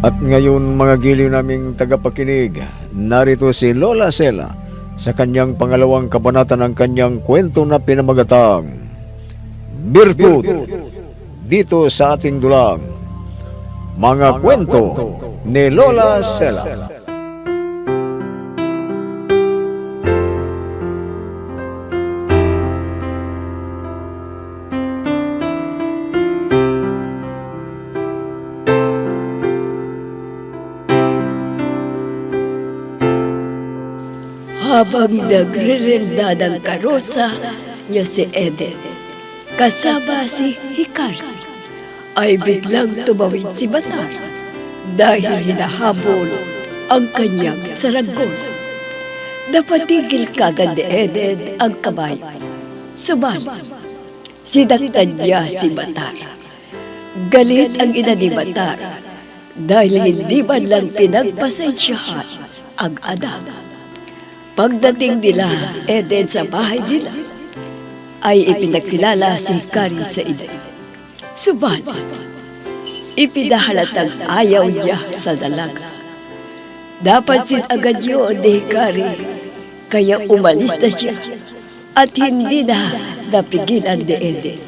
At ngayon mga giliw naming tagapakinig, narito si Lola Sela sa kanyang pangalawang kabanata ng kanyang kwento na pinamagatang Birtud dito sa ating dulang. Mga kwento ni Lola Sela. Habang nagre-renda ng karosa niya si Eden, kasama si Hikari, ay biglang tumawid si Batar dahil hinahabol ang kanyang saranggola. Napatigil kagad ni Eden ang kabayo. Subalit, sinaktan niya si Batar. Galit ang ina ni Batar dahil hindi man lang pinagpasensyahan ang anak. Pagdating nila Eden sa bahay nila, ay ipinakilala si Hikari sa ina. Subalit, ipinahalatang ayaw niya sa dalaga. Napansin agad yun ni Hikari, kaya umalis na siya at hindi na napigilan ni Eden.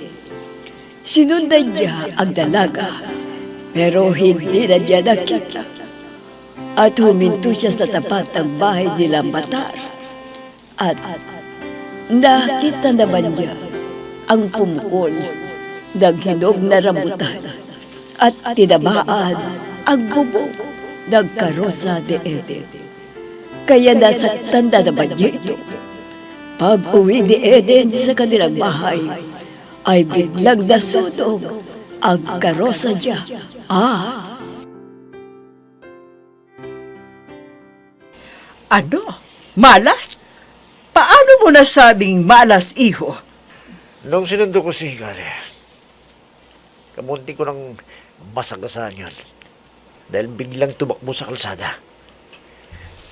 Sinundan niya ang dalaga, pero hindi na niya nakita. At huminto siya sa tapat ng bahay nilang Batar. At nakita naman niya ang pumukol ng hinog na rambutan at tinamaan ang bubong ng karosa ni Eden. Kaya nasaktan na naman niya ito. Pag-uwi ni Eden sa kanilang bahay, ay biglang nasunog ang karosa niya. Ano? Malas? Paano mo nasabing malas, iho? Nung sinundo ko si Hikari, kamunti ko ng masagasaan yun. Dahil biglang tumakbo sa kalsada.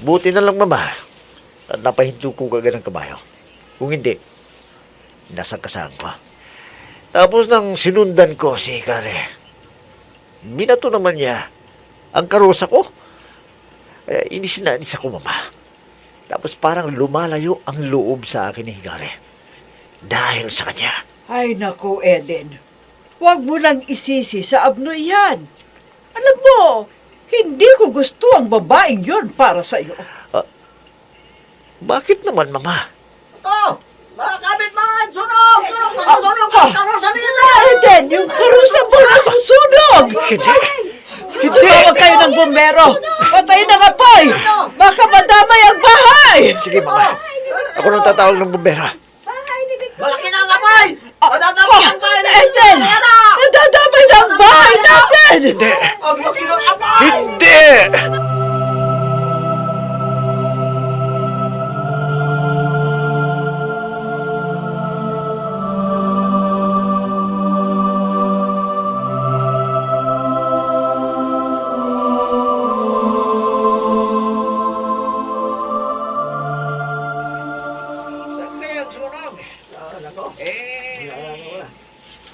Buti na lang, Mama, at napahinto ko kagad ng kabayo. Kung hindi, nasagkasaan ko. Tapos nang sinundan ko si Hikari, binato naman niya ang karosa ko. Kaya inis ako, Mama. Tapos parang lumalayo ang loob sa akin ni Hikari. Dahil sa kanya. Ay naku, Eden. Huwag mo lang isisi sa abno yan. Alam mo, hindi ko gusto ang babaeng yon para sa iyo. Bakit naman, Mama? Ito! Mga kapitbahay! Sunog! Sunog! Sunog! Karosa nila! Eden, yung karusa mo nasusunog! Hindi! Hindi! Tumawag kayo ng bumbero! Patayin ang apoy! Baka madamay ang bahay! Sige, Mama. Ako nang tatawag ng bumbero. Malaki na ang apoy! Madadamay ang bahay na Eden! Nadadamay na ang bahay natin! Hindi! Ang laki ng apoy! Hindi! Saan kaya ang sunog?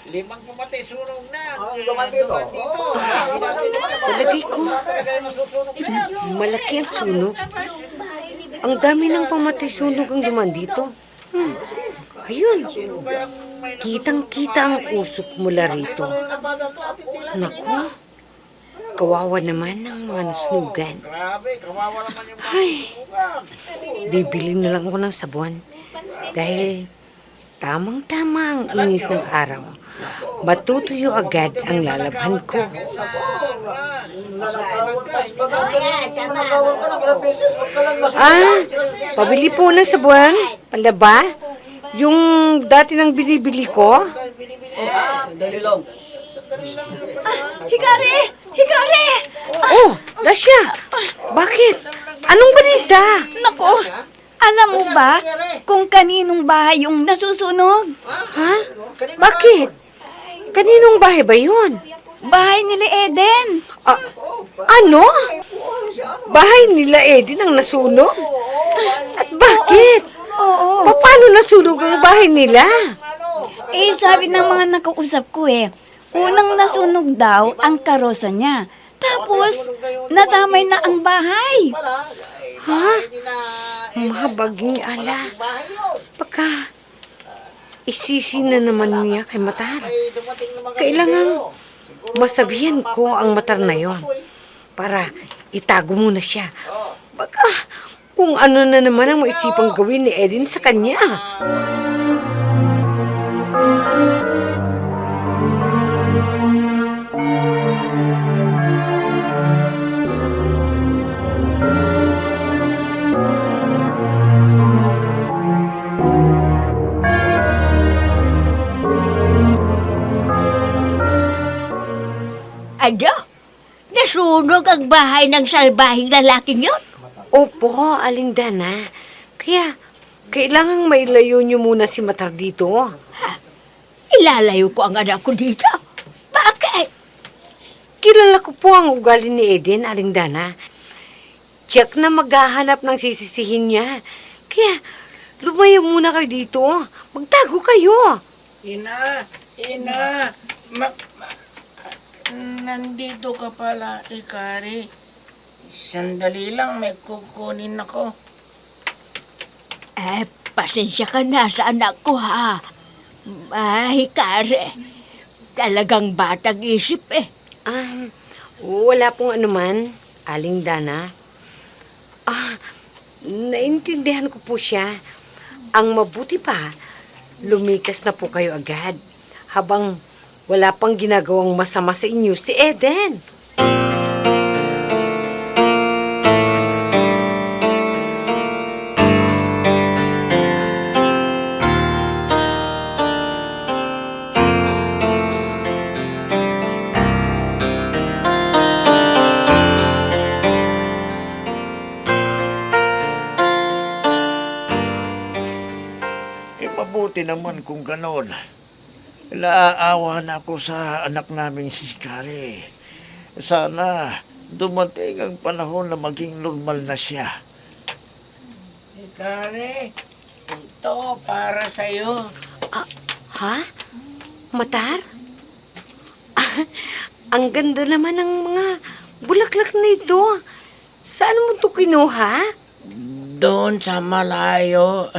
Limang pumatay sunog na. Palagay ko, malaki ang sunog. Ang dami ng pamatay sunog ang duman dito. Ayun, kitang-kita ang usok mula rito. Naku, kawawa naman ang mga nasunugan. Ay, bibili na lang ako ng sabon. Dahil tamang-tama ang init ng araw. Matutuyo agad ang lalabhan ko. Pabili po ng sabon, palaba. Yung dati nang binibili ko. Hikari! Hikari! Oh, Dasya! Bakit? Anong balita? Naku! Alam mo ba kung kaninong bahay yung nasusunog? Ha? Bakit? Kaninong bahay ba yun? Bahay nila Eden. Ano? Bahay nila Eden ang nasunog? At bakit? Oo. Paano nasunog ang bahay nila? Sabi ng mga nakausap ko unang nasunog daw ang karosa niya. Tapos, nadamay na ang bahay. Ha? Mahabaging ala. Baka isisi na naman niya kay Matar. Kailangan masabihan ko ang Matar na yon para itago muna siya. Baka kung ano na naman ang maisipang gawin ni Eden sa kanya. Ano? Nasunog ang bahay ng salbahing lalaking yun? Opo, Aling Dana. Kaya, kailangang mailayo niyo muna si Matar dito. Ilalayo ko ang anak ko dito. Bakit? Kilala ko po ang ugali ni Eden, Aling Dana. Check na maghahanap ng sisisihin niya. Kaya, lumayo muna kayo dito. Magtago kayo. Ina, nandito ka pala, Ikari. Sandali lang, may kukunin ako. Pasensya ka na sa anak ko, ha? Hikari. Talagang batang isip, eh. Wala pong anuman, Aling Dana. Naintindihan ko po siya. Ang mabuti pa, lumikas na po kayo agad habang wala pang ginagawang masama sa inyo si Eden. Mabuti naman kung ganon. Naaawa na ako sa anak namin si Kari. Sana dumating ang panahon na maging normal na siya. Ikari, ito para sa'yo. Ha? Matar? Ang ganda naman ng mga bulaklak na ito. Saan mo ito kinuha? Doon sa malayo.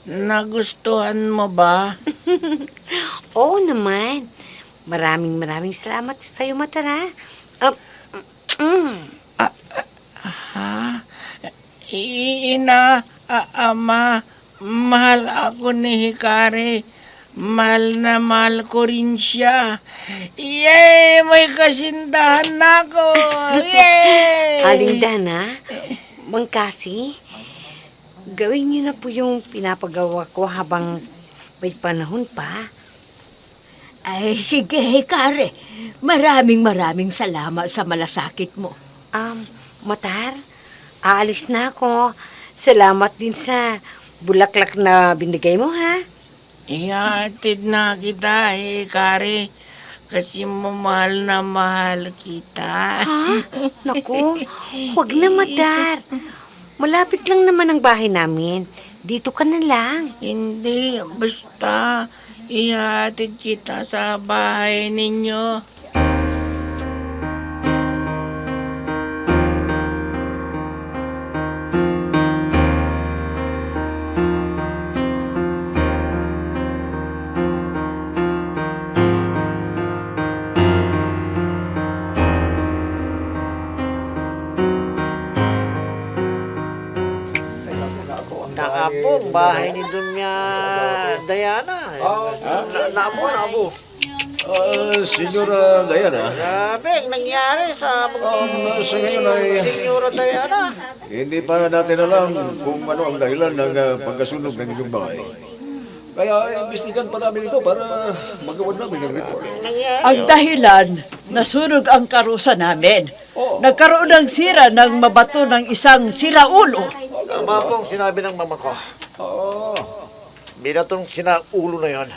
Nagustuhan mo ba? Oo naman. Maraming salamat sa iyo, Matar, ha? Ina, ama, mahal ako ni Hikari. Mahal na mahal ko rin siya. Yay! May kasindahan na ako! Yay! Aling Dana, Mang Kasi, gawin niyo na po yung pinapagawa ko habang may panahon pa. Ay, sige, Hikari. Maraming salamat sa malasakit mo. Matar, aalis na ako. Salamat din sa bulaklak na binigay mo, ha? Ihatid na kita, Hikari. Kasi mahal na mahal kita. Ha? Naku, huwag na, Matar. Malapit lang naman ang bahay namin. Dito ka na lang. Hindi, basta ihatid kita sa bahay ninyo. Naapo, bahay ni Dunya Diana. Naabo. Senyora Diana, Grabe, ang nangyari sa sa ngayon ay Senyora Diana. hindi pa natin alam kung ano ang dahilan ng pagkasunog ng inyong bahay. Kaya imbestigan pa namin ito para magawa namin ng report. Ang dahilan, nasunog ang karusa namin. Nagkaroon ng sira ng mabato ng isang siraulo. Tama pong sinabi ng mama ko. Binatong sinaulo na yon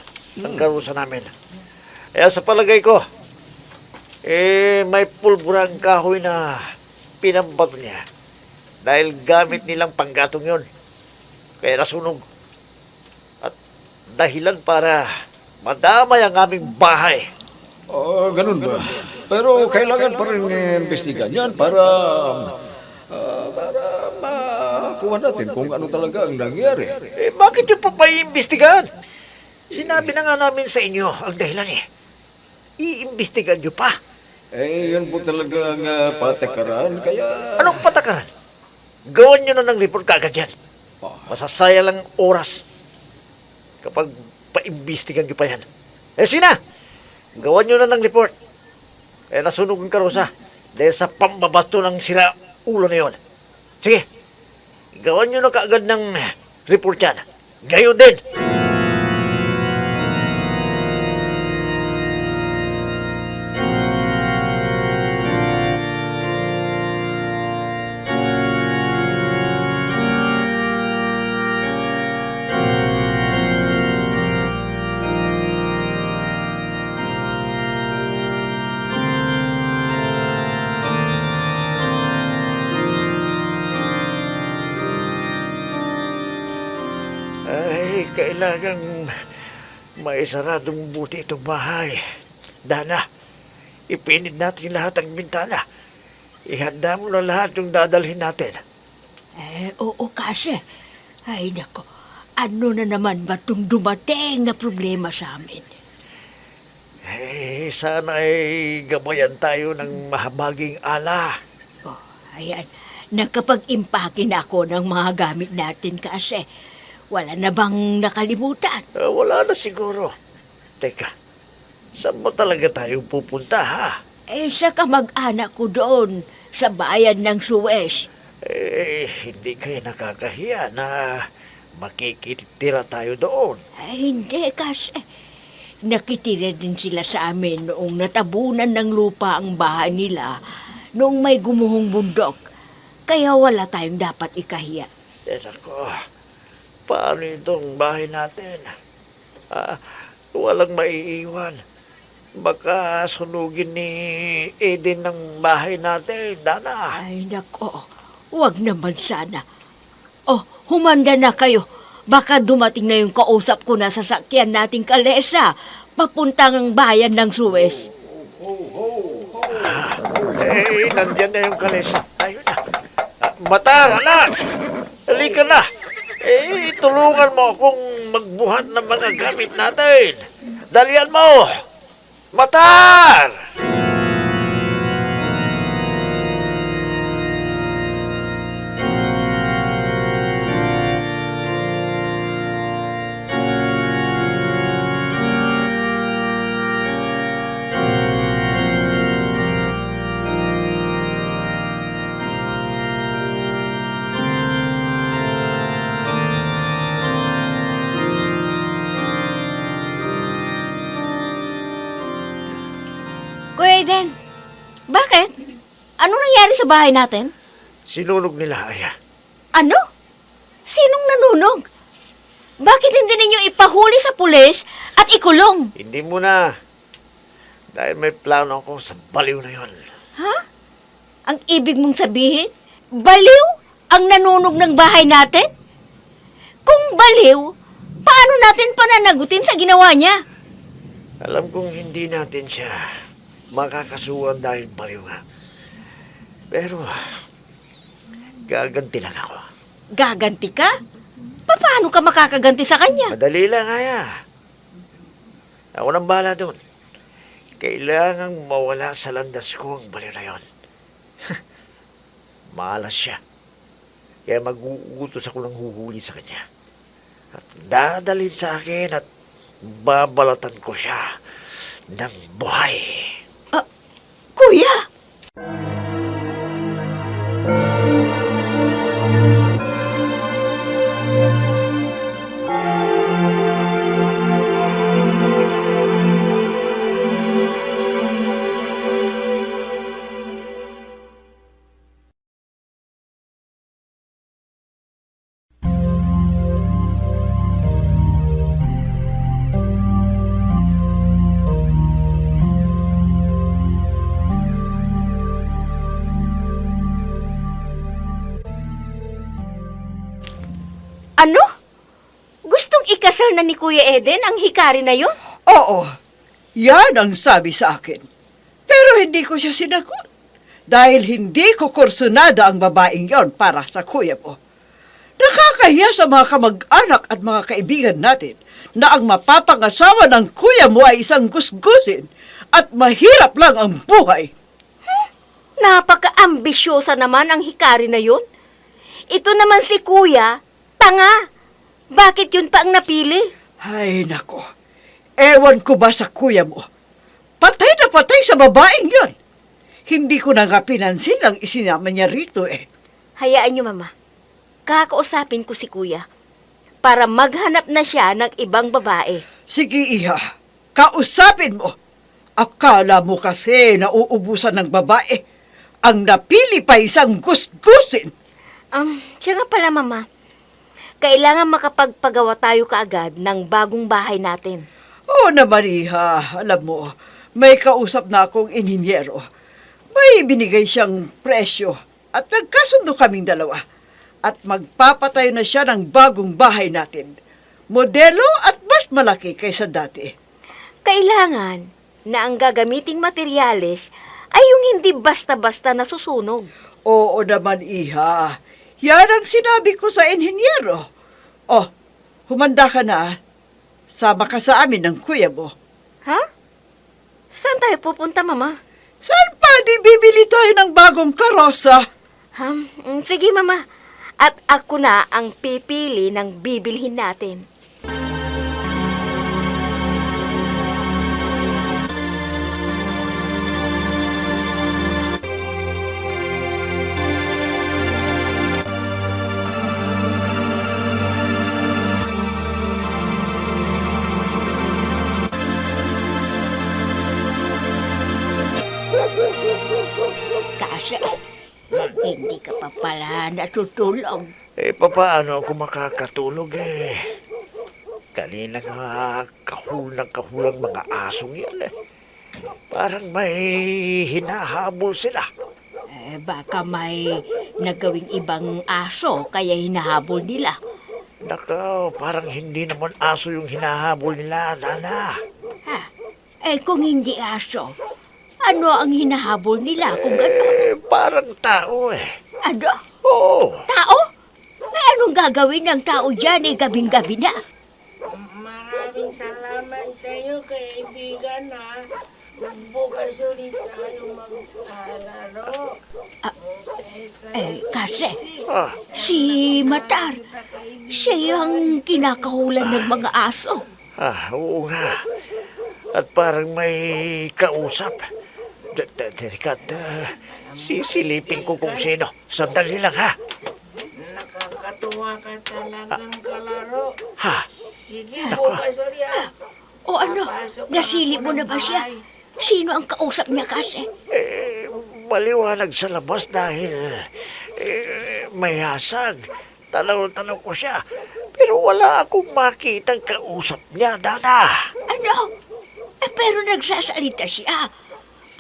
ang karusa namin. Kaya sa palagay ko, may pulburang kahoy na pinambato niya. Dahil gamit nilang panggatong yon. Kaya nasunog. At dahilan para madamay ang aming bahay. Ganun ba? Pero kailangan pa rin imbestigan yan para makuha natin kung ano talaga ang nangyari. Eh, bakit nyo pa iimbestigahan? Sinabi na nga namin sa inyo ang dahilan eh. Iimbestigahan nyo pa. Eh, yan po talaga ang patakaran, kaya... Anong patakaran? Gawan nyo na ng report kagad yan. Masasaya lang oras kapag paimbestigan nyo pa yan. Eh, sina? Gawan nyo na ng report. Eh, nasunog ang karosa dahil sa pambabasto ng sira ulo na yon. Sige, gawan nyo na kaagad ng report yan. Gayon din. Ay, kailangang maisaradong buti itong bahay. Dana, ipinid natin lahat ang bintana. Ihanda mo na lahat yung dadalhin natin. Oo kasi. Ay nako, ano na naman ba itong dumating na problema sa amin? Eh, sana ay gabayan tayo ng mahabaging ala. Oh, ayan, nakapag-impake na ako ng mga gamit natin kasi wala na bang nakalimutan? Wala na siguro. Teka, saan ba talaga tayo pupunta, ha? Sa kamag-anak ko doon, sa bayan ng Suez. Hindi kayo nakakahiya na makikitira tayo doon. Hindi kasi. Nakitira din sila sa amin noong natabunan ng lupa ang bahay nila noong may gumuhong bundok. Kaya wala tayong dapat ikahiya. Ako, paano itong bahay natin? Walang maiiwan. Baka sunugin ni Eden ng bahay natin, Dana. Ay nako, wag naman sana. Oh, humanda na kayo. Baka dumating na yung kausap ko na sasakyan nating kalesa papuntang bayan ng Suez. Nandyan na yung kalesa. Ayun na. Matar, anak! Halika na. Tulungan mo akong magbuhat ng mga gamit natin. Dalian mo! Matar! Kuya Eden, bakit? Anong nangyari sa bahay natin? Sinunog nila, Aya. Ano? Sinong nanunog? Bakit hindi ninyo ipahuli sa pulis at ikulong? Hindi mo na. Dahil may plano ako sa baliw na yon. Ha? Ang ibig mong sabihin, baliw ang nanunog ng bahay natin? Kung baliw, paano natin pananagutin sa ginawa niya? Alam kong hindi natin siya makakasuhan dahil baliw nga. Pero, gaganti lang ako. Gaganti ka? Paano ka makakaganti sa kanya? Madali lang, Aya. Ako nang bahala doon. Kailangang mawala sa landas ko ang baliw na yon. Malas siya. Kaya mag-uutos ako ng huhuli sa kanya. At dadalhin sa akin at babalatan ko siya ng buhay. Kuya! Ano? Gustong ikasal na ni Kuya Eden ang hikari na yun? Oo, yan ang sabi sa akin. Pero hindi ko siya sinagot. Dahil hindi ko kursunada ang babaeng yon para sa kuya mo. Nakakahiya sa mga kamag-anak at mga kaibigan natin na ang mapapangasawa ng kuya mo ay isang gusgusin at mahirap lang ang buhay. Napaka-ambisyosa naman ang hikari na yun. Ito naman si kuya, tanga. Bakit yun pa ang napili? Ay, nako. Ewan ko ba sa kuya mo? Patay na patay sa babaeng yon. Hindi ko na nga pinansin ang isinama niya rito eh. Hayaan niyo, Mama. Kakausapin ko si kuya para maghanap na siya ng ibang babae. Sige, Iha. Kausapin mo. Akala mo kasi nauubusan ng babae. Ang napili pa isang gusgusin. Siya nga pala, Mama. Kailangan makapagpagawa tayo kaagad ng bagong bahay natin. Oo naman, Iha. Alam mo, may kausap na akong inhinyero. May binigay siyang presyo at nagkasundo kaming dalawa. At magpapatayo na siya ng bagong bahay natin. Modelo at mas malaki kaysa dati. Kailangan na ang gagamiting materyales ay yung hindi basta-basta nasusunog. Oo naman, Iha. Yan ang sinabi ko sa inhinyero. Oh, humanda ka na. Sama ka sa amin ng kuya mo. Ha? Saan tayo pupunta, Mama? Saan pa di bibili tayo ng bagong karosa? Sige, Mama. At ako na ang pipili ng bibilhin natin. Kasi, hindi ka pa pala natutulog. Paano ako makakatulog eh? Kanina nga kahulang mga asong yan eh. Parang may hinahabol sila. Baka may nagawing ibang aso kaya hinahabol nila. Nako, parang hindi naman aso yung hinahabol nila, Dana. Kung hindi aso, ano ang hinahabol nila kung gano'n? Parang tao eh. Ano? Oo. Tao? Anong gagawin ng tao dyan gabing-gabi na? Maraming salamat sa iyo, kaibigan, ha. Bukas ulit tayo maglalaro. Kasi, Ah, si Matar, siya yung kinakahulan ng mga aso. oo nga. At parang may kausap. Teka, sisilipin ko kung sino. Sandali lang, ha? Nakakatuwa ka talagang kalaro. Ha? Sige, bukas ulit, ha. O ano, nasili mo na ba siya? Sino ang kausap niya kasi? Maliwanag sa labas dahil may hasag. Tanaw-tanaw ko siya. Pero wala akong makitang kausap niya, Dana. Ano? Pero nagsasalita siya.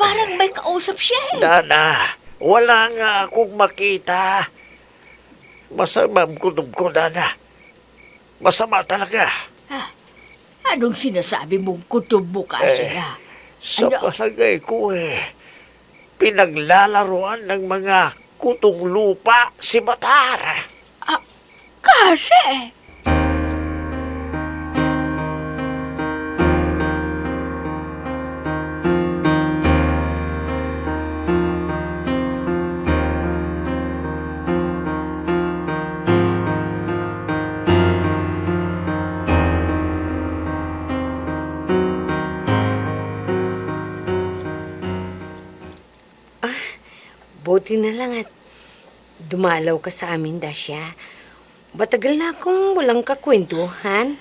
Parang may kausap siya eh. Dana, wala nga akong makita. Masamang kutob ko, Dana. Masama talaga. Anong sinasabi mong kutob mo kasi ha? Sa Ano? palagay ko pinaglalaroan ng mga kutong lupa si Matar. Kasi, Buti na lang at dumalaw ka sa amin, Dasya. Matagal na akong walang kakwentuhan.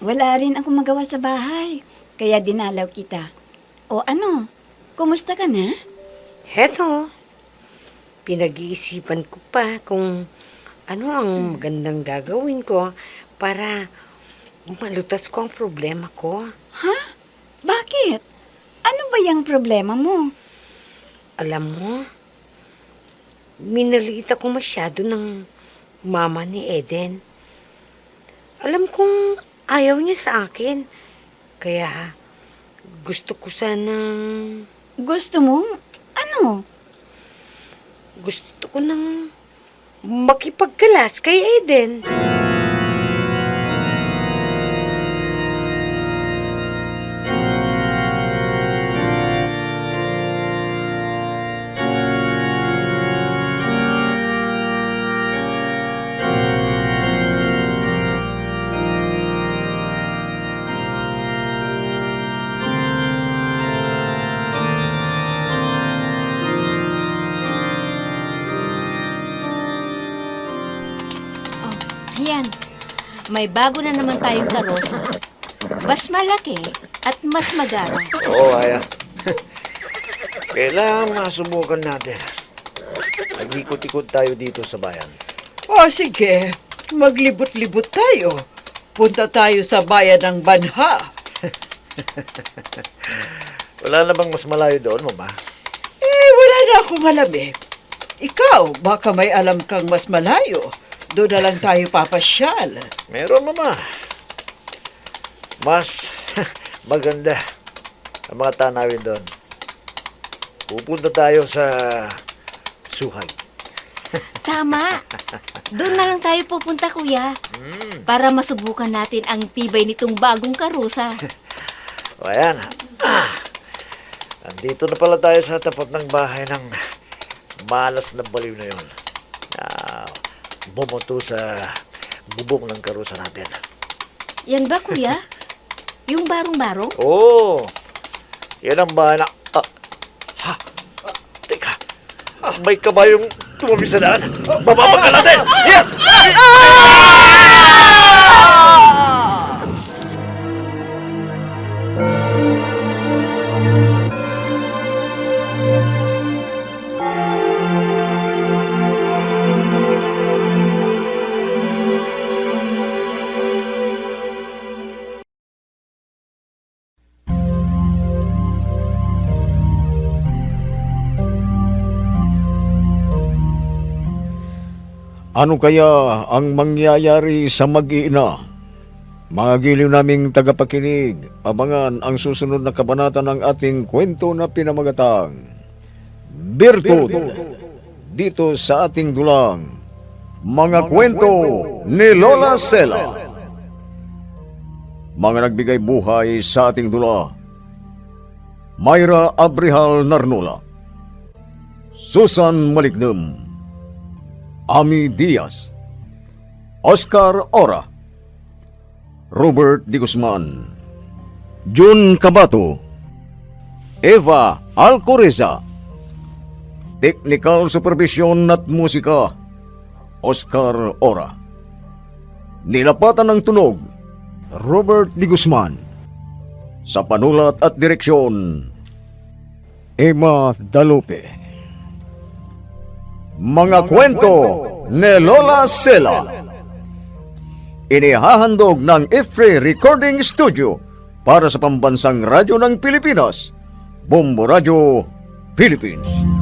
Wala rin akong magawa sa bahay, kaya dinalaw kita. O ano, kumusta ka na? Heto, pinag-iisipan ko pa kung ano ang magandang gagawin ko para malutas ko ang problema ko. Ha? Bakit? Ano ba yung problema mo? Alam mo, minaliit ako masyado ng mama ni Eden. Alam kong ayaw niya sa akin. Kaya gusto ko sanang Gusto mong, ano? Gusto ko nang makipagkalas kay Eden. Ayan, may bago na naman tayong karosa. Mas malaki at mas magara. Oo, Aya. Kailangan masubukan natin. Nag-ikot-ikot tayo dito sa bayan. O sige, maglibot-libot tayo. Punta tayo sa bayan ng Banha. Wala na bang mas malayo doon, Mama? Wala na akong alam eh. Ikaw, baka may alam kang mas malayo. Doon na lang tayo papasyal. Meron, Mama. Mas maganda ang mga tanawin doon. Pupunta tayo sa Suhag. Tama. Doon na lang tayo pupunta, Kuya. Para masubukan natin ang tibay nitong bagong karusa. O ayan. Andito na pala tayo sa tapat ng bahay ng malas na baliw na yun. Bumunto sa bubong ng karusa natin. Yan ba, Kuya? Yung barong-barong? Oo. Yan ang bahay na... Teka. May kabayong tumabi sa daan. Bababa ka natin! Yan! Ano kaya ang mangyayari sa mag-iina? Mga giliw naming tagapakinig, abangan ang susunod na kabanata ng ating kwento na pinamagatang Birtud, dito sa ating dulang Mga Kwento ni Lola Sela. Mga nagbigay buhay sa ating dula: Myra Abrihal Narnola, Susan Maligdem, Ami Diaz, Oscar Ora, Robert Di Guzman, Jun Cabato, Eva Alcoreza. Technical Supervision at Musika, Oscar Ora. Nilapatan ng tunog, Robert Di Guzman. Sa panulat at direksyon, Emma Dalupe. Mga Kwento ni Lola Sela. Inihahandog ng IFRE Recording Studio para sa Pambansang Radyo ng Pilipinas, Bombo Radio, Philippines.